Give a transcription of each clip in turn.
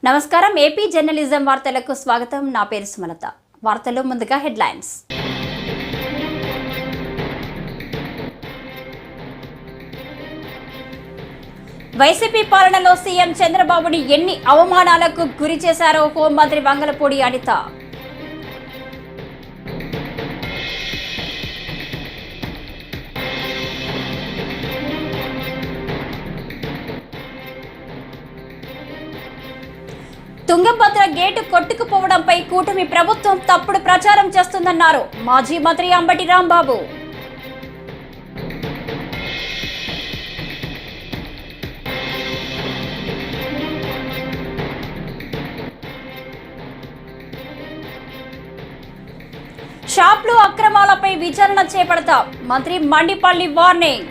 నమస్కారం AP journalism వార్తలకు స్వాగతం. నా పేరు సుమలత. వార్తల్లో ముందుగా హెడ్లైన్స్. వైసీపీ పాలనలో సీఎం చంద్రబాబుని ఎన్ని అవమానాలకు గురి చేశారో హోంమంత్రి వంగలపూడి అనిత. తుంగభద్ర గేటు కొట్టుకుపోవడంపై కూటమి ప్రభుత్వం తప్పుడు ప్రచారం చేస్తుందన్నారు మాజీ మంత్రి అంబటి రాంబాబు. షాప్లు అక్రమాలపై విచారణ చేపడతాం, మంత్రి మండిపల్లి వార్నింగ్.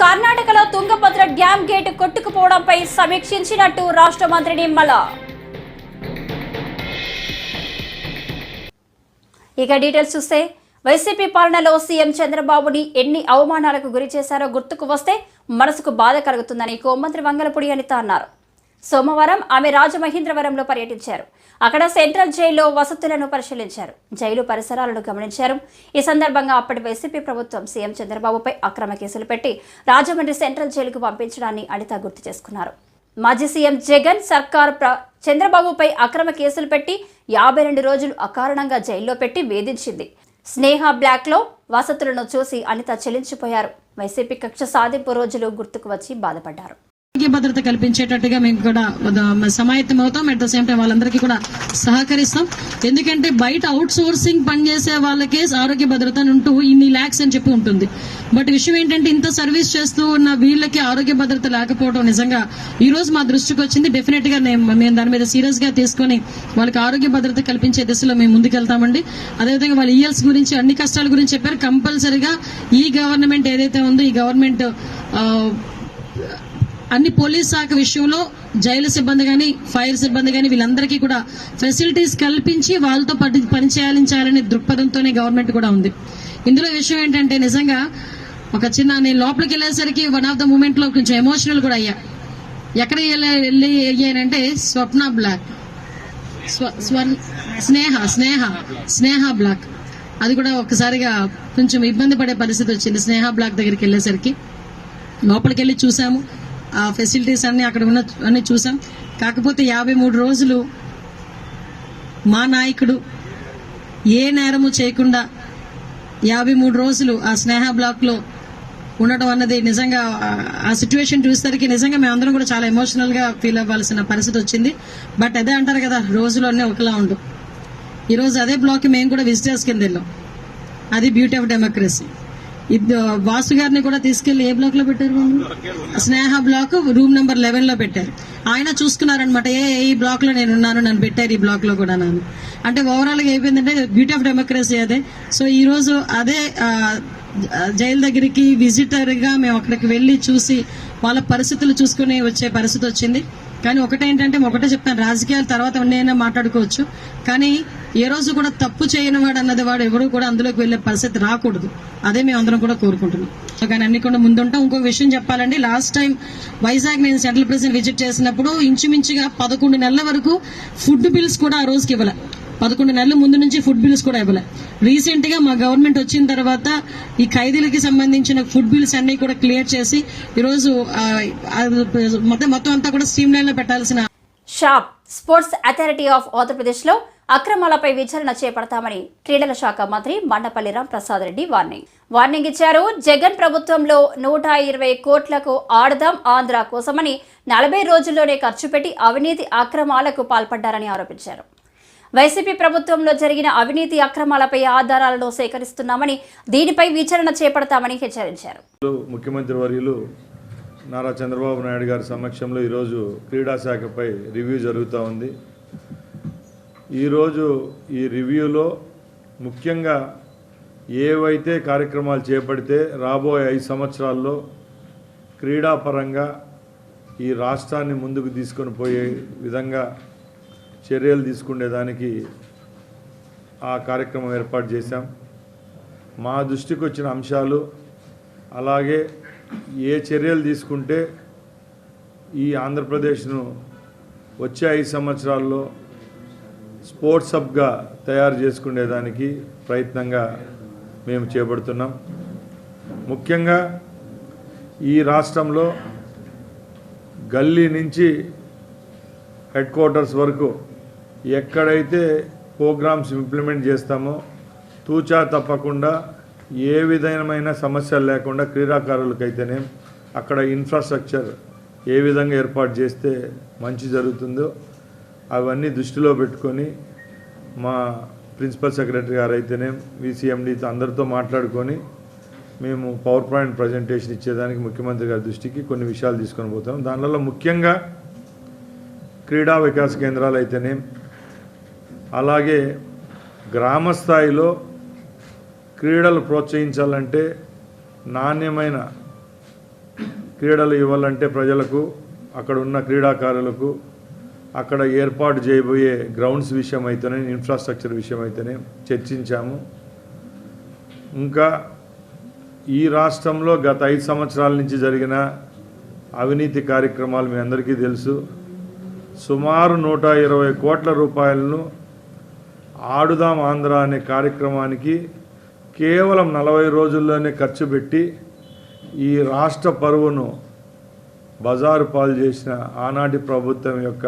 కర్ణాటకలో తుంగభద్ర డ్యాం గేటు కొట్టుకుపోవడంపై సమీక్షించినట్టు రాష్ట్ర మంత్రి నిమ్మల. ఇక డీటెయిల్స్ చూస్తే, వైసీపీ పాలనలో సీఎం చంద్రబాబుని ఎన్ని అవమానాలకు గురి చేశారో గుర్తుకు వస్తే మనసుకు బాధ కలుగుతుందని హోంమంత్రి వంగలపూడి అనిత అన్నారు. సోమవారం ఆమె రాజమహేంద్రవరంలో పర్యటించారు. అక్కడ సెంట్రల్ జైల్లో వసతులను పరిశీలించారు. జైలు పరిసరాలను గమనించారు. ఈ సందర్భంగా అప్పటి వైసీపీ ప్రభుత్వం సీఎం చంద్రబాబుపై అక్రమ కేసులు పెట్టి రాజమండ్రి సెంట్రల్ జైలుకు పంపించడాన్ని అనిత గుర్తు చేసుకున్నారు. మాజీ సీఎం జగన్ సర్కార్ చంద్రబాబుపై అక్రమ కేసులు పెట్టి 52 రోజులు అకారణంగా జైల్లో పెట్టి వేధించింది. స్నేహ బ్లాక్లో వసతులను చూసి అనిత చెల్లించిపోయారు. వైసీపీ కక్ష సాధింపు రోజులు గుర్తుకు వచ్చి బాధపడ్డారు. భద్రత కల్పించేటట్టుగా మేము కూడా సమాయత్తం అవుతాం. అట్ ద సేమ్ టైం వాళ్ళందరికీ కూడా సహకరిస్తాం. ఎందుకంటే బయట అవుట్ సోర్సింగ్ పనిచేసే వాళ్ళకే ఆరోగ్య భద్రత ఉంటూ ఇన్ని ల్యాక్స్ అని చెప్పి ఉంటుంది. బట్ విషయం ఏంటంటే ఇంత సర్వీస్ చేస్తూ ఉన్న వీళ్ళకి ఆరోగ్య భద్రత లేకపోవడం నిజంగా ఈ రోజు మా దృష్టికి వచ్చింది. డెఫినెట్ గా మేము దాని మీద సీరియస్ గా తీసుకొని వాళ్ళకి ఆరోగ్య భద్రత కల్పించే దిశలో మేము ముందుకెళ్తామండి. అదేవిధంగా వాళ్ళ ఈఎల్స్ గురించి అన్ని కష్టాల గురించి చెప్పారు. కంపల్సరిగా ఈ గవర్నమెంట్ ఏదైతే ఉందో ఈ గవర్నమెంట్ అన్ని పోలీస్ శాఖ విషయంలో జైలు సిబ్బంది కానీ ఫైర్ సిబ్బంది కానీ వీళ్ళందరికీ కూడా ఫెసిలిటీస్ కల్పించి వాళ్ళతో పనిచేయాలనే దృక్పథంతోనే గవర్నమెంట్ కూడా ఉంది. ఇందులో విషయం ఏంటంటే నిజంగా ఒక నేను లోపలికి వెళ్ళేసరికి వన్ ఆఫ్ ద మూమెంట్ లో కొంచెం ఎమోషనల్ కూడా అయ్యా. ఎక్కడ వెళ్ళి అయ్యానంటే స్వప్న బ్లాక్, స్నేహ బ్లాక్, అది కూడా ఒక్కసారిగా కొంచెం ఇబ్బంది పడే పరిస్థితి వచ్చింది. స్నేహ బ్లాక్ దగ్గరికి వెళ్ళేసరికి లోపలికి వెళ్ళి చూసాము. ఆ ఫెసిలిటీస్ అన్ని అక్కడ ఉన్న అన్ని చూసాం. కాకపోతే 53 రోజులు మా నాయకుడు ఏ నేరము చేయకుండా 53 రోజులు ఆ స్నేహ బ్లాక్ లో ఉండడం అన్నది నిజంగా ఆ సిచ్యువేషన్ చూసేసరికి నిజంగా మేమందరం కూడా చాలా ఎమోషనల్ గా ఫీల్ అవ్వాల్సిన పరిస్థితి వచ్చింది. బట్ అదే అంటారు కదా, రోజులు అన్నీ ఒకలా ఉండు. ఈరోజు అదే బ్లాక్ మేము కూడా విజిటర్స్ కింద వెళ్ళాం. అది బ్యూటీ ఆఫ్ డెమోక్రసీ. వాసు గారిని కూడా తీసుకెళ్లి ఏ బ్లాక్ లో పెట్టారు? స్నేహ బ్లాక్ రూమ్ నెంబర్ 11 లో పెట్టారు. ఆయన చూసుకున్నారనమాట. ఈ బ్లాక్ లో నేను ఉన్నాను, నన్ను పెట్టారు ఈ బ్లాక్ లో కూడా నన్ను. అంటే ఓవరాల్ గా అయిపోయిందంటే బ్యూటీ ఆఫ్ డెమోక్రసీ అదే. సో ఈ రోజు అదే జైలు దగ్గరికి విజిటర్ గా మేము అక్కడికి వెళ్లి చూసి వాళ్ళ పరిస్థితులు చూసుకుని వచ్చే పరిస్థితి వచ్చింది. కానీ ఒకటేంటంటే ఒకటే చెప్తాను, రాజకీయాల తర్వాత ఉన్నైనా మాట్లాడుకోవచ్చు. కానీ ఏ రోజు కూడా తప్పు చేయని వాడు అన్నది వాడు ఎవరు కూడా అందులోకి వెళ్లే పరిస్థితి రాకూడదు. అదే మేము అందరం కూడా కోరుకుంటున్నాం. కానీ అన్ని కూడా ముందుంటాం. ఇంకొక విషయం చెప్పాలండి, లాస్ట్ టైం వైజాగ్ నేను సెంట్రల్ ప్రెసిడెంట్ విజిట్ చేసినప్పుడు ఇంచుమించుగా 11 నెలల వరకు ఫుడ్ బిల్స్ కూడా ఆ రోజుకి ఇవ్వలే. 11 నెలల ముందు నుంచి ఫుడ్ బిల్స్ కూడా ఇవ్వలే. రీసెంట్ గా మా గవర్నమెంట్ వచ్చిన తర్వాత ఈ ఖైదీలకి సంబంధించిన ఫుడ్ బిల్స్ అన్ని కూడా క్లియర్ చేసి ఈరోజు మొత్తం అంతా కూడా స్ట్రీమ్ లైన్ లో పెట్టాల్సిన. Shop sports authority of Andhra Pradesh లో అక్రమాలపై విచారణ చేపడతామని క్రీడల శాఖ మంత్రి మండపల్లి రాంప్రసాద్ రెడ్డి వార్నింగ్ ఇచ్చారు. జగన్ ప్రభుత్వంలో 120 కోట్లకు ఆడదాం ఆంధ్ర కోసమని 40 రోజుల్లోనే ఖర్చు పెట్టి అవినీతి అక్రమాలకు పాల్పడ్డారని ఆరోపించారు. వైసీపీ ప్రభుత్వంలో జరిగిన అవినీతి అక్రమాలపై ఆధారాలను సేకరిస్తున్నామని, దీనిపై విచారణ చేపడతామని హెచ్చరించారు. ముఖ్యమంత్రి వర్యులు నారా చంద్రబాబు నాయుడు గారి సమక్షంలో ఈరోజు క్రీడా శాఖపై రివ్యూ జరుగుతూ ఉంది. ఈరోజు ఈ రివ్యూలో ముఖ్యంగా ఏవైతే కార్యక్రమాలు చేపడితే రాబోయే 5 సంవత్సరాల్లో క్రీడాపరంగా ఈ రాష్ట్రాన్ని ముందుకు తీసుకొని పోయే విధంగా చర్యలు తీసుకునేదానికి ఆ కార్యక్రమం ఏర్పాటు చేశాం. మా దృష్టికి వచ్చిన అంశాలు, అలాగే ఏ చర్యలు తీసుకుంటే ఈ ఆంధ్రప్రదేశ్ను వచ్చే 5 సంవత్సరాల్లో స్పోర్ట్స్ హబ్గా తయారు చేసుకునేదానికి ప్రయత్నంగా మేము చేపడుతున్నాం. ముఖ్యంగా ఈ రాష్ట్రంలో గల్లీ నుంచి హెడ్ క్వార్టర్స్ వరకు ఎక్కడైతే ప్రోగ్రామ్స్ ఇంప్లిమెంట్ చేస్తామో తూచా తప్పకుండా ఏ విధమైన సమస్యలు లేకుండా క్రీడాకారులకైతేనే అక్కడ ఇన్ఫ్రాస్ట్రక్చర్ ఏ విధంగా ఏర్పాటు చేస్తే మంచి జరుగుతుందో అవన్నీ దృష్టిలో పెట్టుకొని మా ప్రిన్సిపల్ సెక్రటరీ గారు అయితేనే విసిఎండితో అందరితో మాట్లాడుకొని మేము పవర్ పాయింట్ ప్రజెంటేషన్ ఇచ్చేదానికి ముఖ్యమంత్రి గారి దృష్టికి కొన్ని విషయాలు తీసుకొని పోతాం. దానిలో ముఖ్యంగా క్రీడా వికాస్ కేంద్రాలు అయితేనే, అలాగే గ్రామ స్థాయిలో క్రీడలు ప్రోత్సహించాలంటే, నాణ్యమైన క్రీడలు ఇవ్వాలంటే ప్రజలకు, అక్కడ ఉన్న క్రీడాకారులకు అక్కడ ఏర్పాటు చేయబోయే గ్రౌండ్స్ విషయం అయితేనే, ఇన్ఫ్రాస్ట్రక్చర్ విషయం అయితేనే చర్చించాము. ఇంకా ఈ రాష్ట్రంలో గత 5 సంవత్సరాల నుంచి జరిగిన అవినీతి కార్యక్రమాలు మీ అందరికీ తెలుసు. సుమారు 120 కోట్ల రూపాయలను ఆడుదాం ఆంధ్ర అనే కార్యక్రమానికి కేవలం 40 రోజుల్లోనే ఖర్చు పెట్టి ఈ రాష్ట్ర పరువును బజారు పాలు చేసిన ఆనాటి ప్రభుత్వం యొక్క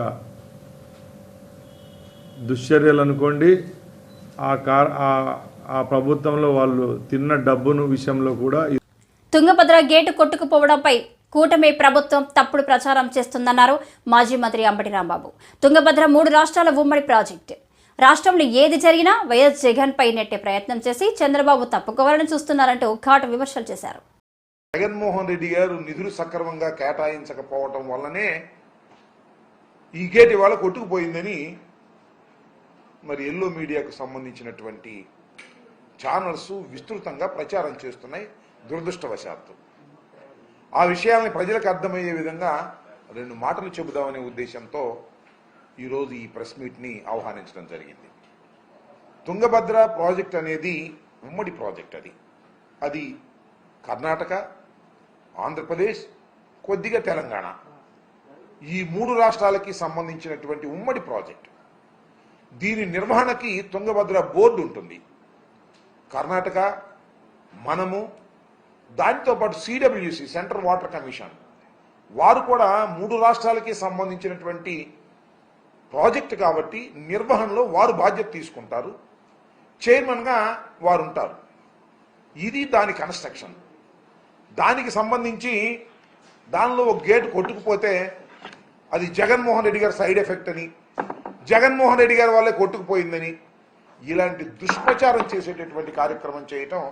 దుశ్చర్యలు అనుకోండి, ఆ ప్రభుత్వంలో వాళ్ళు తిన్న డబ్బును విషయంలో కూడా. తుంగభద్ర గేటు కొట్టుకుపోవడంపై కూటమి ప్రభుత్వం తప్పుడు ప్రచారం చేస్తుందన్నారు మాజీ మంత్రి అంబటి రాంబాబు. తుంగభద్ర 3 రాష్ట్రాల ఉమ్మడి ప్రాజెక్టు. రాష్ట్రంలో ఏది జరిగినా వైఎస్ జగన్ పై నెట్టే ప్రయత్నం చేసి చంద్రబాబు తప్పుకోవాలని చూస్తున్నారంటూ ఘాటు విమర్శలు చేశారు. జగన్మోహన్ రెడ్డి గారు నిధులు సక్రమంగా కేటాయించకపోవటం వల్లనే ఈ గేట్ ఇవాళ కొట్టుకుపోయిందని మరి ఎల్లో మీడియాకు సంబంధించినటువంటి ఛానల్స్ విస్తృతంగా ప్రచారం చేస్తున్నాయి. దురదృష్టవశాత్తు ఆ విషయాల్ని ప్రజలకు అర్థమయ్యే విధంగా 2 మాటలు చెబుదామనే ఉద్దేశంతో ఈరోజు ఈ ప్రెస్ మీట్ని ఆహ్వానించడం జరిగింది. తుంగభద్ర ప్రాజెక్ట్ అనేది ఉమ్మడి ప్రాజెక్ట్. అది కర్ణాటక, ఆంధ్రప్రదేశ్, కొద్దిగా తెలంగాణ, ఈ 3 రాష్ట్రాలకి సంబంధించినటువంటి ఉమ్మడి ప్రాజెక్ట్. దీని నిర్వహణకి తుంగభద్ర బోర్డు ఉంటుంది. కర్ణాటక, మనము, దానితో పాటు సిడబ్ల్యూసి, సెంట్రల్ వాటర్ కమిషన్, వారు కూడా 3 రాష్ట్రాలకి సంబంధించినటువంటి ప్రాజెక్ట్ కాబట్టి నిర్వహణలో వారు బాధ్యత తీసుకుంటారు. చైర్మన్గా వారు ఉంటారు. ఇది దాని కన్స్ట్రక్షన్. దానికి సంబంధించి దానిలో ఒక గేటు కొట్టుకుపోతే అది జగన్మోహన్ రెడ్డి గారి సైడ్ ఎఫెక్ట్ అని, జగన్మోహన్ రెడ్డి గారి వాళ్ళే కొట్టుకుపోయిందని ఇలాంటి దుష్ప్రచారం చేసేటటువంటి కార్యక్రమం చేయటం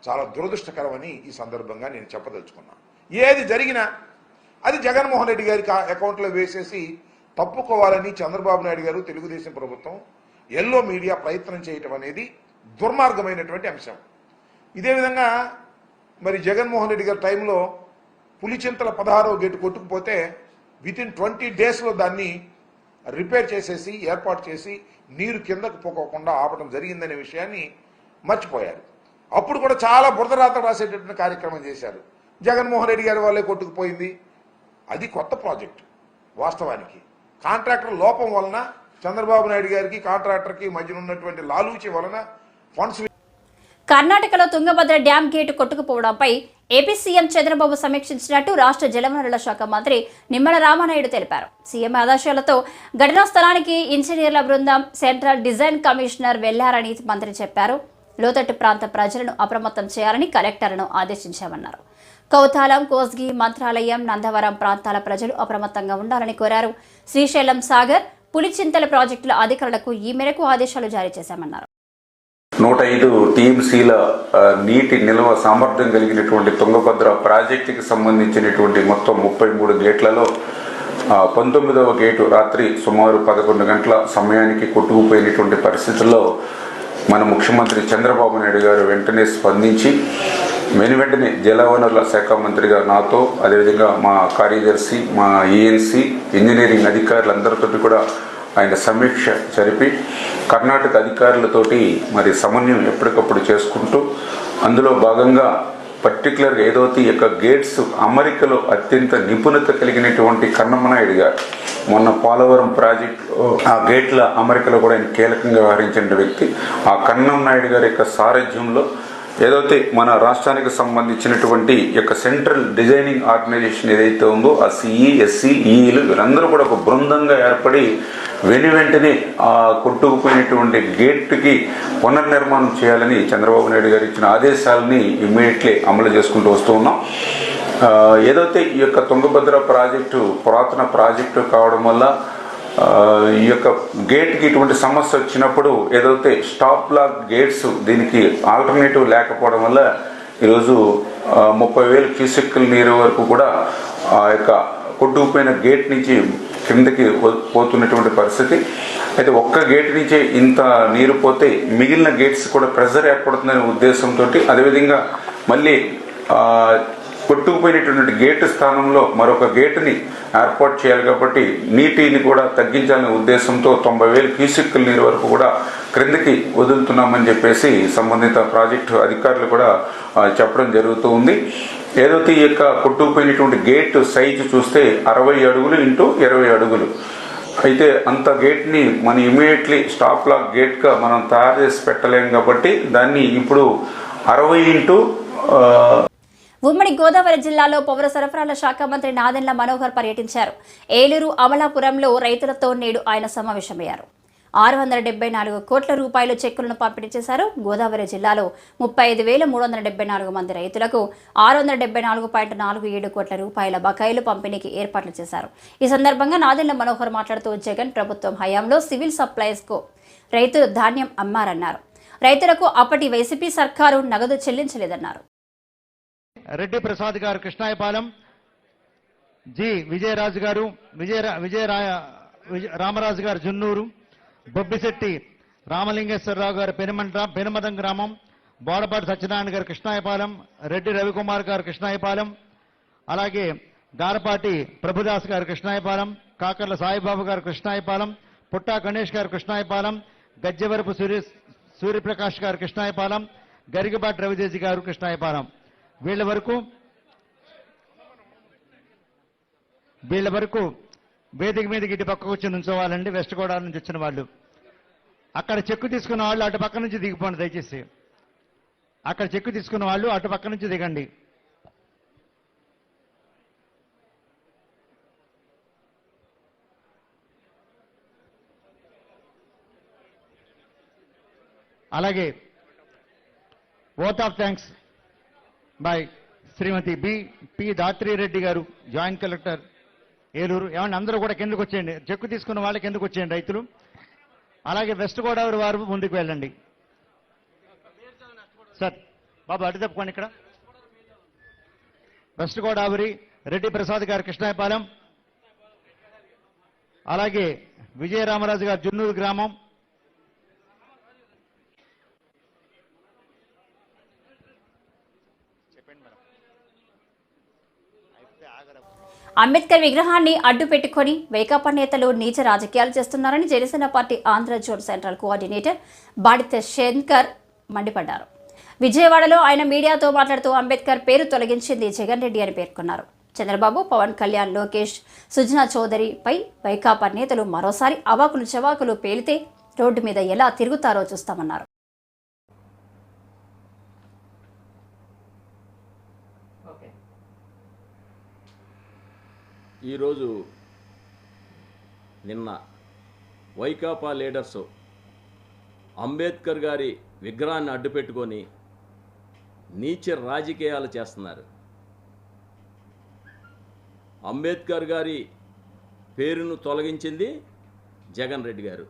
చాలా దురదృష్టకరమని ఈ సందర్భంగా నేను చెప్పదలుచుకున్నా. ఏది జరిగినా అది జగన్మోహన్ రెడ్డి గారి అకౌంట్లో వేసేసి తప్పుకోవాలని చంద్రబాబు నాయుడు గారు, తెలుగుదేశం ప్రభుత్వం, ఎల్లో మీడియా ప్రయత్నం చేయటం అనేది దుర్మార్గమైనటువంటి అంశం. ఇదే విధంగా మరి జగన్మోహన్ రెడ్డి గారి టైంలో పులిచింతల 16వ గేటు కొట్టుకుపోతే వితిన్ 20 డేస్లో దాన్ని రిపేర్ చేసేసి ఏర్పాటు చేసి నీరు కిందకు పోకోకుండా ఆపడం జరిగిందనే విషయాన్ని మర్చిపోయారు. అప్పుడు కూడా చాలా బురదరాత రాసేటటువంటి కార్యక్రమం చేశారు. జగన్మోహన్ రెడ్డి గారి వాళ్ళే కొట్టుకుపోయింది. అది కొత్త ప్రాజెక్టు. వాస్తవానికి కాంట్రాక్టర్ లోపం వలన, చంద్రబాబు నాయుడు గారికి కాంట్రాక్టర్కి మధ్య ఉన్నటువంటి లాలూచి వలన ఫండ్స్. కర్ణాటకలో తుంగభద్ర డ్యాం గేటు కొట్టుకుపోవడంపై ఏపీ సీఎం చంద్రబాబు సమీక్షించినట్టు రాష్ట్ర జలవనరుల శాఖ మంత్రి నిమ్మల రామానాయుడు తెలిపారు. సీఎం ఆదేశాలతో ఘటనా స్థలానికి ఇంజనీర్ల బృందం, సెంట్రల్ డిజైన్ కమిషనర్ వెళ్లారని మంత్రి చెప్పారు. లోతట్టు ప్రాంత ప్రజలను అప్రమత్తం చేయాలని కలెక్టర్లను ఆదేశించామన్నారు. కౌతాలం, కోస్గి, మంత్రాలయం, నందవరం ప్రాంతాల ప్రజలు అప్రమత్తంగా ఉండాలని కోరారు. శ్రీశైలం సాగర్, పులిచింతల ప్రాజెక్టుల అధికారులకు ఈ మేరకు ఆదేశాలు జారీ చేశామన్నారు. 105 టీఎంసీల నీటి నిల్వ సామర్థ్యం కలిగినటువంటి తుంగభద్ర ప్రాజెక్టుకి సంబంధించినటువంటి మొత్తం 33 గేట్లలో 19వ గేటు రాత్రి సుమారు 11 గంటల సమయానికి కొట్టుకుపోయినటువంటి పరిస్థితుల్లో మన ముఖ్యమంత్రి చంద్రబాబు నాయుడు గారు వెంటనే స్పందించి వెంటనే జలవనరుల శాఖ మంత్రిగా నాతో, అదేవిధంగా మా కార్యదర్శి, మా ఈఎన్సీ, ఇంజనీరింగ్ అధికారులందరితో కూడా ఆయన సమీక్ష జరిపి కర్ణాటక అధికారులతోటి మరి సమన్వయం ఎప్పటికప్పుడు చేసుకుంటూ అందులో భాగంగా పర్టికులర్గా ఏదైతే ఈ యొక్క గేట్స్ అమరికలో అత్యంత నిపుణత కలిగినటువంటి కన్నమనాయుడు గారు మొన్న పోలవరం ప్రాజెక్టులో ఆ గేట్ల అమరికలో కూడా ఆయన కీలకంగా వ్యవహరించిన వ్యక్తి. ఆ కన్నం నాయుడు గారి యొక్క సారథ్యంలో ఏదైతే మన రాష్ట్రానికి సంబంధించినటువంటి యొక్క సెంట్రల్ డిజైనింగ్ ఆర్గనైజేషన్ ఏదైతే ఉందో ఆ సిఈ ఎస్సీ ఈఈలు వీరందరూ కూడా ఒక బృందంగా ఏర్పడి వెంటనే ఆ కొట్టుకుపోయినటువంటి గేట్కి పునర్నిర్మాణం చేయాలని చంద్రబాబు నాయుడు గారు ఇచ్చిన ఆదేశాలని ఇమ్మీడియట్లీ అమలు చేసుకుంటూ వస్తూ ఉన్నాం. ఏదైతే ఈ యొక్క తుంగభద్ర ప్రాజెక్టు పురాతన ప్రాజెక్టు కావడం వల్ల ఈ యొక్క గేట్కి ఇటువంటి సమస్య వచ్చినప్పుడు ఏదైతే స్టాప్ లాక్ గేట్స్ దీనికి ఆల్టర్నేటివ్ లేకపోవడం వల్ల ఈరోజు 30,000 క్యూసెక్కుల నీరు వరకు కూడా ఆ యొక్క కొట్టుకుపోయిన గేట్ నుంచి కిందకి పోతున్నటువంటి పరిస్థితి. అయితే ఒక్క గేట్ నుంచే ఇంత నీరు పోతే మిగిలిన గేట్స్ కూడా ప్రెషర్ ఏర్పడుతుందనే ఉద్దేశంతో అదేవిధంగా మళ్ళీ కొట్టుకుపోయినటువంటి గేటు స్థానంలో మరొక గేటుని ఏర్పాటు చేయాలి కాబట్టి నీటిని కూడా తగ్గించాలనే ఉద్దేశంతో 90,000 క్యూసెక్కుల నీరు వరకు కూడా క్రిందకి వదులుతున్నామని చెప్పేసి సంబంధిత ప్రాజెక్టు అధికారులు కూడా చెప్పడం జరుగుతూ ఉంది. ఏదైతే ఈ యొక్క కొట్టుకుపోయినటువంటి గేట్ సైజు చూస్తే 60 అడుగులు ఇంటూ 20 అడుగులు. అయితే అంత గేట్ని మనం ఇమీడియట్లీ స్టాప్ లాక్ గేట్గా మనం తయారు చేసి పెట్టలేం కాబట్టి దాన్ని ఇప్పుడు 60 ఇంటూ ఉమ్మడి గోదావరి జిల్లాలో పౌర సరఫరాల శాఖ మంత్రి నాదెండ్ల మనోహర్ పర్యటించారు. ఏలూరు అమలాపురంలో రైతులతో నేడు ఆయన సమావేశమయ్యారు. 674 కోట్ల రూపాయల చెక్కులను పంపిణీ చేశారు. గోదావరి జిల్లాలో 35,374 మంది రైతులకు 674.47 కోట్ల రూపాయల బకాయిలు పంపిణీకి ఏర్పాట్లు చేశారు. ఈ సందర్భంగా నాదెండ్ల మనోహర్ మాట్లాడుతూ జగన్ ప్రభుత్వం హయాంలో సివిల్ సప్లైస్కు రైతులు ధాన్యం అమ్మారన్నారు. రైతులకు అప్పటి వైసీపీ సర్కారు నగదు చెల్లించలేదన్నారు. రెడ్డి ప్రసాద్ గారు కృష్ణాయపాలెం, జి విజయరాజు గారు రామరాజు గారు జున్నూరు, బొబ్బిశెట్టి రామలింగేశ్వరరావు గారు పెనుమదం గ్రామం, బోడపాటి సత్యనారాయణ గారు కృష్ణాయపాలెం, రెడ్డి రవికుమార్ గారు కృష్ణాయపాలెం, అలాగే గారపాటి ప్రభుదాస్ గారు కృష్ణాయపాలెం, కాకర్ల సాయిబాబు గారు కృష్ణాయపాలెం, పుట్టా గణేష్ గారు కృష్ణాయపాలెం, గజ్జెవరపు సూర్యప్రకాష్ గారు కృష్ణాయపాలెం, గరికబాటి రవిదేశి గారు కృష్ణాయపాలెం. వీళ్ళ వరకు వేదిక మీదకి ఇటు పక్కకు వచ్చి నుంచోవాలండి. వెస్ట్ గోదావరి నుంచి వచ్చిన వాళ్ళు అక్కడ చెక్కు తీసుకున్న వాళ్ళు అటు పక్క నుంచి దిగిపోండి దయచేసి. అక్కడ చెక్కు తీసుకున్న వాళ్ళు అటు పక్క నుంచి దిగండి. అలాగే vote of thanks by Shrimati P Dhatri Reddy garu, joint collector Eluru. ఏమన్నా అందరూ కూడా కిందకు వచ్చేయండి. చెక్కు తీసుకున్న వాళ్ళకి కిందకు వచ్చేయండి రైతులు. అలాగే వెస్ట్ గోదావరి వారు ముందుకు వెళ్ళండి. సార్ బాబు అటు తప్పుకోండి. ఇక్కడ వెస్ట్ గోదావరి రెడ్డి ప్రసాద్ గారు కృష్ణాయపాలెం, అలాగే విజయరామరాజు గారు జున్నూరు గ్రామం, అంబేద్కర్ విగ్రహాన్ని అడ్డు పెట్టుకుని వైకాపా నేతలు నీచ రాజకీయాలు చేస్తున్నారని Janasena party Andhra zone central coordinator Badita Shankar మండిపడ్డారు. విజయవాడలో ఆయన మీడియాతో మాట్లాడుతూ అంబేద్కర్ పేరు తొలగించింది జగన్ రెడ్డి అని పేర్కొన్నారు. చంద్రబాబు, పవన్ కళ్యాణ్, లోకేష్, సుజనా చౌదరిపై వైకాపా నేతలు మరోసారి అవాకులు చవాకులు పేలితే రోడ్డు మీద ఎలా తిరుగుతారో చూస్తామన్నారు. ఈరోజు నిన్న వైకాపా లీడర్సు అంబేద్కర్ గారి విగ్రహాన్ని అడ్డుపెట్టుకొని నీచ రాజకీయాలు చేస్తున్నారు. అంబేద్కర్ గారి పేరును తొలగించింది జగన్ రెడ్డి గారు.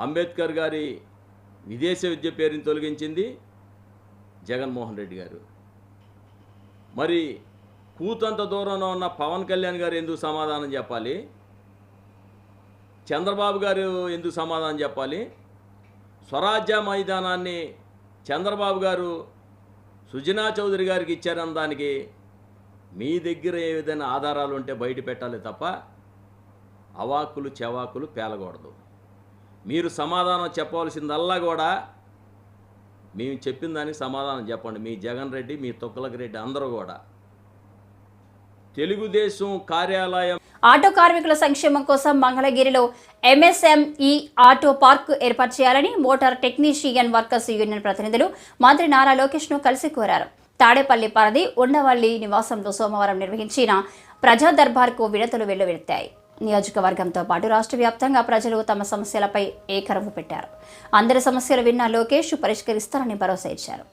అంబేద్కర్ గారి విదేశ విద్య పేరుని తొలగించింది జగన్మోహన్ రెడ్డి గారు. మరి కూతంత దూరంలో ఉన్న పవన్ కళ్యాణ్ గారు ఎందుకు సమాధానం చెప్పాలి? చంద్రబాబు గారు ఎందుకు సమాధానం చెప్పాలి? స్వరాజ్య మైదానాన్ని చంద్రబాబు గారు సుజనా చౌదరి గారికి ఇచ్చారన్న దానికి మీ దగ్గర ఏ విధమైన ఆధారాలు ఉంటే బయట పెట్టాలి తప్ప అవాకులు చెవాకులు పేలకూడదు. మీరు సమాధానం చెప్పవలసిందల్లా కూడా మేము చెప్పిన దానికి సమాధానం చెప్పండి. మీ జగన్ రెడ్డి, మీ తుగ్గలక్ రెడ్డి అందరూ కూడా తెలుగుదేశం కార్యాలయం ఆటో కార్మికుల సంక్షేమం కోసం మంగళగిరిలో MSME ఆటో పార్క్ ఏర్పాటు చేయాలని మోటార్ టెక్నీషియన్ వర్కర్స్ యూనియన్ ప్రతినిధులు మంత్రి నారా లోకేష్ను కలిసి కోరారు. తాడేపల్లి పరిధి ఉండవల్లి నివాసంలో సోమవారం నిర్వహించిన ప్రజా దర్బార్కు విడతలు వెల్లువెత్తాయి. నియోజకవర్గంతో పాటు రాష్ట్ర వ్యాప్తంగా ప్రజలు తమ సమస్యలపై ఏకరవు పెట్టారు. అందరి సమస్యలు విన్న లోకేష్ పరిష్కరిస్తారని భరోసా ఇచ్చారు.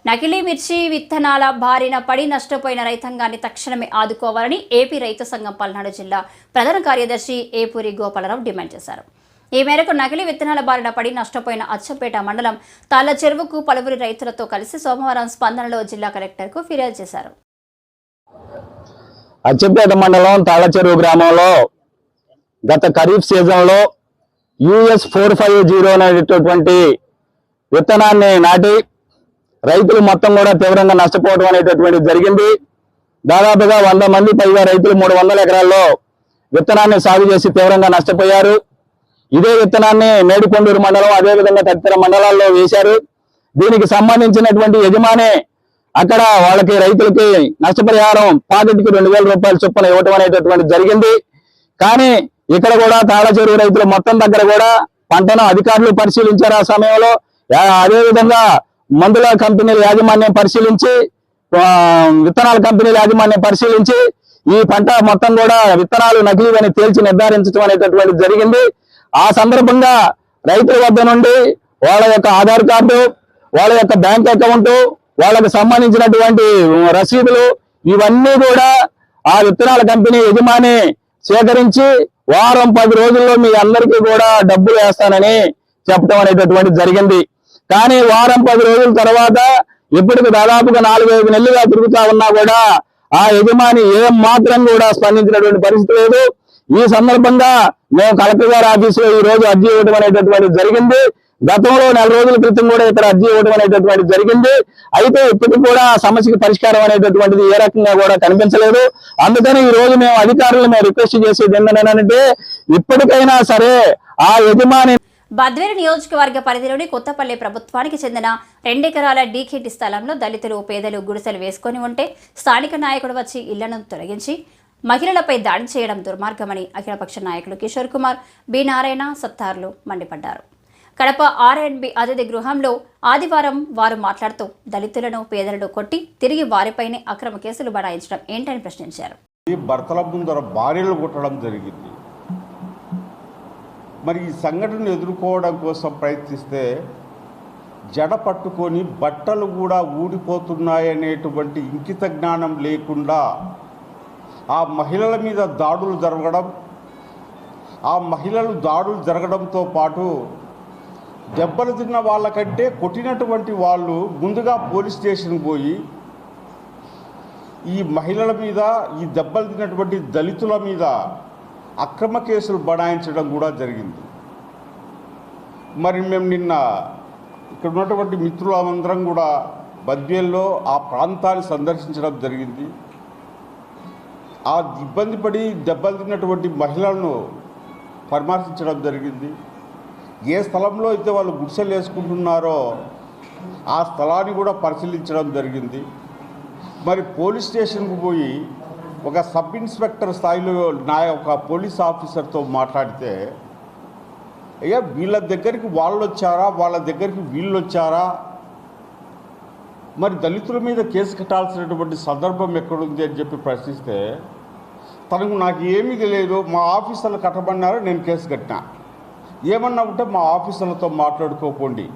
నకిలీ మిర్చి విత్తనాల బారిన పడి నష్టపోయిన రైతాంగాన్ని తక్షణమే ఆదుకోవాలని ఏపీ రైతు సంఘం పల్నాడు జిల్లా ప్రధాన కార్యదర్శి ఏపూరి గోపాలరావు డిమాండ్ చేశారు. ఈ మేరకు నకిలీ విత్తనాల బారిన పడి నష్టపోయిన అచ్చంపేట మండలం తాళ్ల చెరువుకు పలువురు రైతులతో కలిసి సోమవారం స్పందనలో జిల్లా కలెక్టర్కు ఫిర్యాదు చేశారు. అచ్చంపేట మండలం తాళ్ల చెరువు గ్రామంలో గత ఖరీఫ్ సీజన్లో US 450 అనేటటువంటి విత్తనాన్ని నాటి రైతులు మొత్తం కూడా తీవ్రంగా నష్టపోవడం అనేటటువంటిది జరిగింది. దాదాపుగా 100 మంది పైగా రైతులు 300 ఎకరాల్లో విత్తనాన్ని సాగు చేసి తీవ్రంగా నష్టపోయారు. ఇదే విత్తనాన్ని మేడికొండూరు మండలం అదేవిధంగా తదితర మండలాల్లో వేశారు. దీనికి సంబంధించినటువంటి యజమాని అక్కడ వాళ్ళకి రైతులకి నష్టపరిహారం పాకెట్కి 2000 రూపాయల చొప్పున ఇవ్వటం అనేటటువంటి జరిగింది. కానీ ఇక్కడ కూడా తాళ్ల చెరువు రైతులు మొత్తం దగ్గర కూడా పంటను అధికారులు పరిశీలించారు. ఆ సమయంలో అదేవిధంగా మందుల కంపెనీల యాజమాన్యం పరిశీలించి విత్తనాల కంపెనీల యాజమాన్యం పరిశీలించి ఈ పంట మొత్తం కూడా విత్తనాలు నకిలీవని తేల్చి నిర్ధారించడం అనేటటువంటి జరిగింది. ఆ సందర్భంగా రైతుల వద్ద నుండి వాళ్ళ యొక్క ఆధార్ కార్డు, వాళ్ళ యొక్క బ్యాంక్ అకౌంట్, వాళ్ళకు సంబంధించినటువంటి రసీదులు ఇవన్నీ కూడా ఆ విత్తనాల కంపెనీ యజమాని సేకరించి వారం 10 రోజుల్లో మీ అందరికీ కూడా డబ్బులు వేస్తానని చెప్పడం అనేటటువంటి జరిగింది. కానీ వారం 10 రోజుల తర్వాత ఇప్పటికి దాదాపుగా 4-5 నెలలుగా తిరుగుతా ఉన్నా కూడా ఆ యజమాని ఏం మాత్రం కూడా స్పందించినటువంటి పరిస్థితి లేదు. ఈ సందర్భంగా మేము కలెక్టర్ గారి ఆఫీసులో ఈ రోజు అర్జీ ఇవ్వడం అనేటటువంటి జరిగింది. గతంలో 4 రోజుల క్రితం కూడా ఇక్కడ అర్జీ ఇవ్వడం అనేటటువంటి జరిగింది. అయితే ఇప్పటికి కూడా ఆ సమస్యకి పరిష్కారం అనేటటువంటిది ఏ రకంగా కూడా కనిపించలేదు. అందుకని ఈ రోజు మేము అధికారులను మేము రిక్వెస్ట్ చేసేది ఏంటంటే ఇప్పటికైనా సరే ఆ యజమాని బద్వేలు నియోజకవర్గ పరిధిలోని కొత్తపల్లి ప్రభుత్వానికి చెందిన 2 ఎకరాల డీకేటీ స్థలంలో దళితులు పేదలు గుడిసెలు వేసుకొని ఉంటే స్థానిక నాయకుడు వచ్చి ఇళ్లను తొలగించి మహిళలపై దాడి చేయడం దుర్మార్గమని అఖిలపక్ష నాయకులు కిషోర్ కుమార్, బి నారాయణ సత్తార్లు మండిపడ్డారు. కడప R&B అతిథి గృహంలో ఆదివారం వారు మాట్లాడుతూ దళితులను పేదలను కొట్టి తిరిగి వారిపైనే అక్రమ కేసులు బనాయించడం ఏంటని ప్రశ్నించారు. భర్తల ముందర భార్యలు కొట్టడం జరిగింది. మరి ఈ సంఘటనను ఎదుర్కోవడం కోసం ప్రయత్నిస్తే జడ పట్టుకొని బట్టలు కూడా ఊడిపోతున్నాయనేటువంటి ఇంకిత జ్ఞానం లేకుండా ఆ మహిళల మీద దాడులు జరగడం, ఆ మహిళలు దాడులు జరగడంతో పాటు దెబ్బలు తిన్న వాళ్ళకంటే కొట్టినటువంటి వాళ్ళు ముందుగా పోలీస్ స్టేషన్కి పోయి ఈ మహిళల మీద, ఈ దెబ్బలు తిన్నటువంటి దళితుల మీద అక్రమ కేసులు బనాయించడం కూడా జరిగింది. మరి మేము నిన్న ఇక్కడ ఉన్నటువంటి మిత్రులందరం కూడా బద్వేల్లో ఆ ప్రాంతాన్ని సందర్శించడం జరిగింది. ఆ ఇబ్బంది పడి దెబ్బలు తిన్నటువంటి మహిళలను పరామర్శించడం జరిగింది. ఏ స్థలంలో అయితే వాళ్ళు గుడిసెలు వేసుకుంటున్నారో ఆ స్థలాన్ని కూడా పరిశీలించడం జరిగింది. మరి పోలీస్ స్టేషన్కు పోయి ఒక సబ్ ఇన్స్పెక్టర్ స్థాయిలో ఒక పోలీస్ ఆఫీసర్తో మాట్లాడితే అయ్యా వీళ్ళ దగ్గరికి వాళ్ళు వచ్చారా, వాళ్ళ దగ్గరికి వీళ్ళు వచ్చారా, మరి దళితుల మీద కేసు కట్టాల్సినటువంటి సందర్భం ఎక్కడుంది అని చెప్పి ప్రశ్నిస్తే నాకు ఏమీ తెలియదు, మా ఆఫీసర్లు కట్టమన్నారు, నేను కేసు కట్టినా, ఏమన్నా ఉంటే మా ఆఫీసర్లతో మాట్లాడుకోపోండి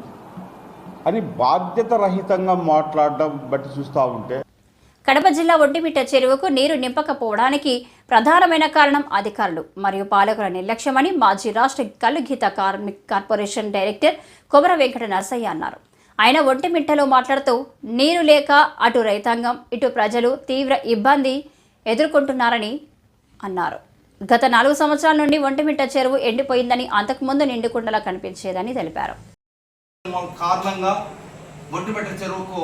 అని బాధ్యత రహితంగా మాట్లాడడం బట్టి చూస్తూ ఉంటే కడప జిల్లా ఒంటిమిట్ట చెరువుకు నీరు నింపకపోవడానికి ప్రధానమైన కారణం అధికారులు మరియు పాలకుల నిర్లక్ష్యమని మాజీ రాష్ట్ర కల్లుగీత కార్పొరేషన్ డైరెక్టర్ కొమర వెంకట నరసయ్య అన్నారు. ఆయన ఒంటిమిట్టలో మాట్లాడుతూ నీరు లేక అటు రైతాంగం ఇటు ప్రజలు తీవ్ర ఇబ్బంది ఎదుర్కొంటున్నారని అన్నారు. గత 4 సంవత్సరాల నుండి ఒంటిమిట్ట చెరువు ఎండిపోయిందని, అంతకుముందు నిండుకుండలా కనిపించేదని తెలిపారు. కారణంగా ఒంటిమిట్ట చెరువుకు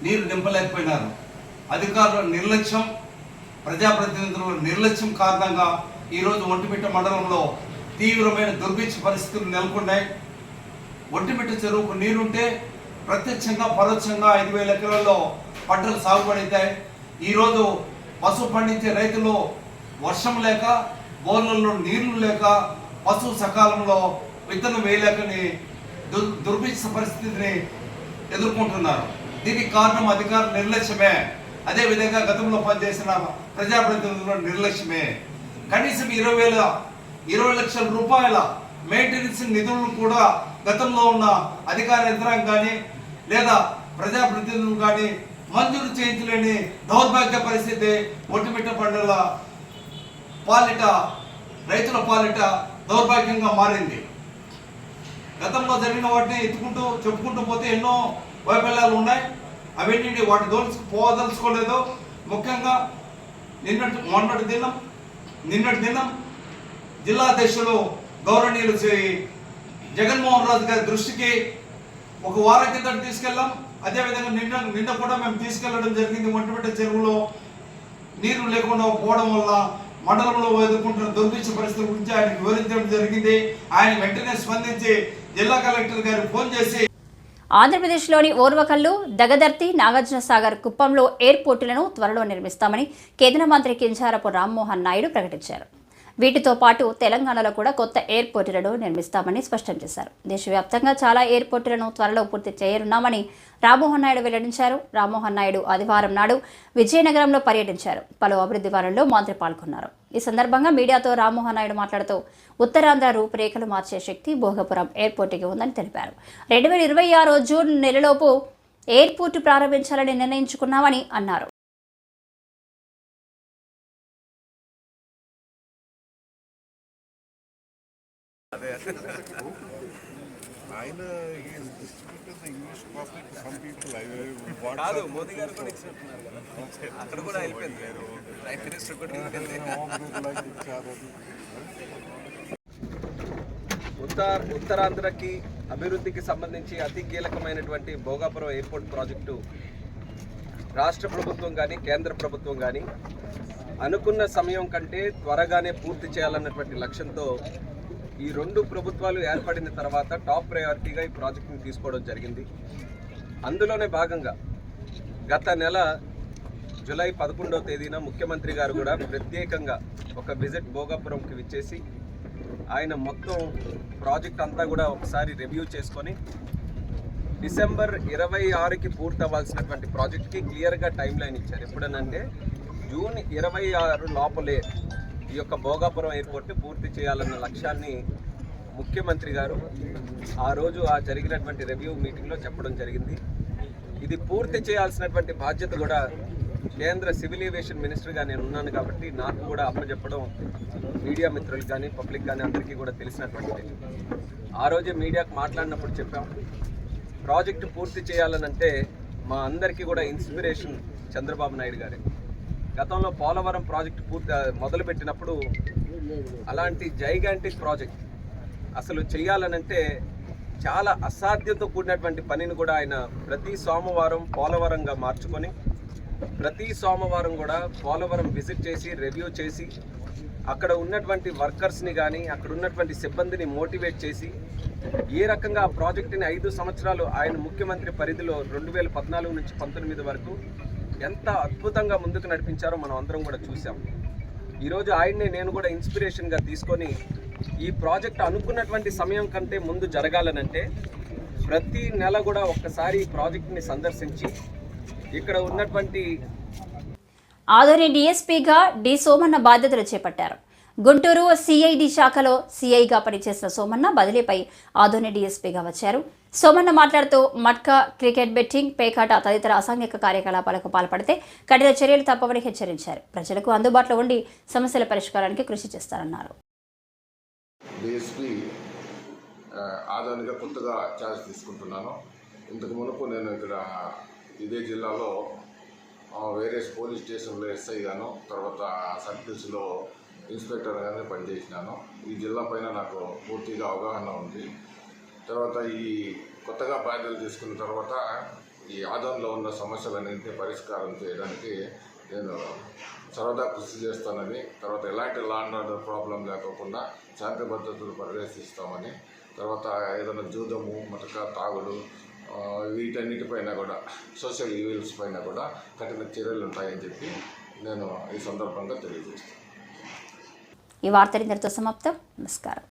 నీరు నింపలేకపోయినారు. అధికారుల నిర్లక్ష్యం, ప్రజాప్రతినిధుల నిర్లక్ష్యం కారణంగా ఈరోజు ఒంటిమిట్ట మండలంలో తీవ్రమైన దుర్భిక్ష పరిస్థితులు నెలకొన్నాయి. ఒంటిమిట్ట చెరువుకు నీరుంటే ప్రత్యక్షంగా పరోక్షంగా 5,000 ఎకరాల్లో పంటలు సాగుబడతాయి. ఈరోజు పశువు పండించే రైతులు వర్షం లేక, బోర్లలో నీళ్లు లేక, పశువు సకాలంలో విత్తనం వేయలేకని దుర్భిక్ష పరిస్థితిని ఎదుర్కొంటున్నారు. దీనికి కారణం అధికారుల నిర్లక్ష్యమే. అదేవిధంగా గతంలో పనిచేసిన ప్రజాప్రతినిధుల నిర్లక్ష్యమే. కనీసం 20 లక్షల రూపాయల మెయింటెనెన్స్ నిధులను కూడా గతంలో ఉన్న అధికార యంత్రాంగం కానీ లేదా ప్రజాప్రతినిధులు కానీ మంజూరు చేయించలేని దౌర్భాగ్య పరిస్థితి ఒంటిమిట్ట పండుగల పాలిట, రైతుల పాలిట దౌర్భాగ్యంగా మారింది. గతంలో జరిగిన వాటిని చెప్పుకుంటూ పోతే ఎన్నో వైఫల్యాలు ఉన్నాయి. అవన్నీ వాటి పోదలుచుకోలేదు. ముఖ్యంగా నిన్నటి దినం జిల్లా అధ్యక్షులు గౌరవనీయులు శ్రీ జగన్మోహన్ రాజు గారి దృష్టికి ఒక వారం కింద తీసుకెళ్ళాం. అదేవిధంగా నిన్న కూడా మేము తీసుకెళ్లడం జరిగింది. ఒంటిమిట్ట చెరువులో నీరు లేకుండా పోవడం వల్ల మండలంలో ఎదుర్కొంటున్న దుర్భిక్ష పరిస్థితుల గురించి ఆయనకు వివరించడం జరిగింది. ఆయన వెంటనే స్పందించి జిల్లా కలెక్టర్ గారికి ఫోన్ చేసి ఆంధ్రప్రదేశ్లోని ఓర్వకల్లు, దగదర్తి, నాగార్జున సాగర్, కుప్పంలో ఎయిర్పోర్టులను త్వరలో నిర్మిస్తామని కేంద్ర మంత్రి కింజారపు రామ్మోహన్ నాయుడు ప్రకటించారు. వీటితో పాటు తెలంగాణలో కూడా కొత్త ఎయిర్పోర్టులను నిర్మిస్తామని స్పష్టం చేశారు. దేశవ్యాప్తంగా చాలా ఎయిర్పోర్టులను త్వరలో పూర్తి చేయనున్నామని రామ్మోహన్ నాయుడు వెల్లడించారు. రామ్మోహన్ నాయుడు ఆదివారం నాడు విజయనగరంలో పర్యటించారు. పలు అభివృద్ధి పనుల్లో మంత్రి పాల్గొన్నారు. ఈ సందర్భంగా మీడియాతో రామ్మోహన్ నాయుడు మాట్లాడుతూ ఉత్తరాంధ్ర రూపురేఖలు మార్చే శక్తి భోగపురం ఎయిర్పోర్టుకి ఉందని తెలిపారు. 2026 జూన్ నెలలోపు ఎయిర్పోర్టు ప్రారంభించాలని నిర్ణయించుకున్నామని అన్నారు. కాదు, మోదీ గారు కూడా ఇచ్చినట్టున్నారు కదా, అక్కడ కూడా అయిపోయింది. ప్రైమ్ మినిస్టర్ కూడా ఉత్తరాంధ్రకి అభివృద్ధికి సంబంధించి అతి కీలకమైనటువంటి భోగాపురం ఎయిర్పోర్ట్ ప్రాజెక్టు రాష్ట్ర ప్రభుత్వం కానీ కేంద్ర ప్రభుత్వం కానీ అనుకున్న సమయం కంటే త్వరగానే పూర్తి చేయాలన్నటువంటి లక్ష్యంతో ఈ 2 ప్రభుత్వాలు ఏర్పడిన తర్వాత టాప్ ప్రయారిటీగా ఈ ప్రాజెక్టుని తీసుకోవడం జరిగింది. అందులోనే భాగంగా గత నెల జూలై 11వ తేదీన ముఖ్యమంత్రి గారు కూడా ప్రత్యేకంగా ఒక విజిట్ భోగాపురంకి విచ్చేసి ఆయన మొత్తం ప్రాజెక్ట్ అంతా కూడా ఒకసారి రివ్యూ చేసుకొని డిసెంబర్ 26కి పూర్తి అవ్వాల్సినటువంటి ప్రాజెక్ట్కి క్లియర్గా టైం లైన్ ఇచ్చారు. ఎప్పుడనంటే జూన్ 26 లోపలే ఈ యొక్క భోగాపురం ఎయిర్పోర్ట్ పూర్తి చేయాలన్న లక్ష్యాన్ని ముఖ్యమంత్రి గారు ఆ రోజు జరిగినటువంటి రివ్యూ మీటింగ్లో చెప్పడం జరిగింది. ఇది పూర్తి చేయాల్సినటువంటి బాధ్యత కూడా కేంద్ర సివిల్ ఏవియేషన్ మినిస్టర్గా నేను ఉన్నాను కాబట్టి నాకు కూడా అప్పచెప్పడం మీడియా మిత్రులకు కానీ పబ్లిక్ కానీ అందరికీ కూడా తెలిసినటువంటిది. ఆ రోజే మీడియాకు మాట్లాడినప్పుడు చెప్పాం, ప్రాజెక్టు పూర్తి చేయాలనంటే మా అందరికీ కూడా ఇన్స్పిరేషన్ చంద్రబాబు నాయుడు గారే. గతంలో పోలవరం ప్రాజెక్టు మొదలుపెట్టినప్పుడు అలాంటి జైగాంటిక్ ప్రాజెక్ట్ అసలు చేయాలనంటే చాలా అసాధ్యంతో కూడినటువంటి పనిని కూడా ఆయన ప్రతి సోమవారం పోలవరంగా మార్చుకొని ప్రతి సోమవారం కూడా పోలవరం విజిట్ చేసి రివ్యూ చేసి అక్కడ ఉన్నటువంటి వర్కర్స్ని కానీ అక్కడ ఉన్నటువంటి సిబ్బందిని మోటివేట్ చేసి ఏ రకంగా ఆ ప్రాజెక్టుని 5 సంవత్సరాలు ఆయన ముఖ్యమంత్రి పరిధిలో 2014 నుంచి 19 వరకు ఎంత అద్భుతంగా ముందుకు నడిపించారో మనం అందరం కూడా చూసాం. ఈరోజు ఆయన్నే నేను కూడా ఇన్స్పిరేషన్గా తీసుకొని ఈ ప్రాజెక్ట్ అనుకున్నటువంటి సమయం కంటే ముందు జరగాలనంటే ప్రతి నెల కూడా ఒక్కసారి ఈ ప్రాజెక్ట్ని సందర్శించి ఇక్కడ ఉన్నటువంటి ఆదోని డీఎస్పీగా డి సోమన్న బాధ్యతలు చేపట్టారు. గుంటూరు సిఐడి శాఖలో సిఐగా పనిచేసిన సోమన్న బదిలీపై ఆదోని డీఎస్పీగా వచ్చారు. సోమన్న మాట్లాడుతూ మట్కా, క్రికెట్ బెట్టింగ్, పేకాట తదితర అసాంఘిక కార్యకలాపాలకు పాల్పడితే కఠిన చర్యలు తప్పవని హెచ్చరించారు. ప్రజలకు అందుబాటులో ఉండి సమస్యల పరిష్కారానికి కృషి చేస్తారన్నారు. డిఎస్పీ ఆదానిగా కొత్తగా ఛార్జ్ తీసుకుంటున్నాను. ఇంతకు మునుపు నేను ఇక్కడ ఇదే జిల్లాలో వేరే పోలీస్ స్టేషన్లో ఎస్ఐ గాను, తర్వాత సర్కిల్స్లో ఇన్స్పెక్టర్ గానే పనిచేసినాను. ఈ జిల్లా పైన నాకు పూర్తిగా అవగాహన ఉంది. తర్వాత ఈ కొత్తగా బాధ్యతలు తీసుకున్న తర్వాత ఈ ఆదంలో ఉన్న సమస్యలన్నింటినీ పరిష్కారం చేయడానికి నేను సరదా కృషి చేస్తానని, తర్వాత ఎలాంటి లా అండ్ ఆర్డర్ ప్రాబ్లం లేకోకుండా శాంతి భద్రతలు పరిరక్షిస్తామని, తర్వాత ఏదైనా జూదము, మటక, తాగుడు వీటన్నిటిపైన కూడా సోషల్ ఈవెల్స్ పైన కూడా కఠిన చర్యలు ఉంటాయని చెప్పి నేను ఈ సందర్భంగా తెలియజేస్తాను. ఈ వార్త ఇంతటితో సమాప్తం. నమస్కారం.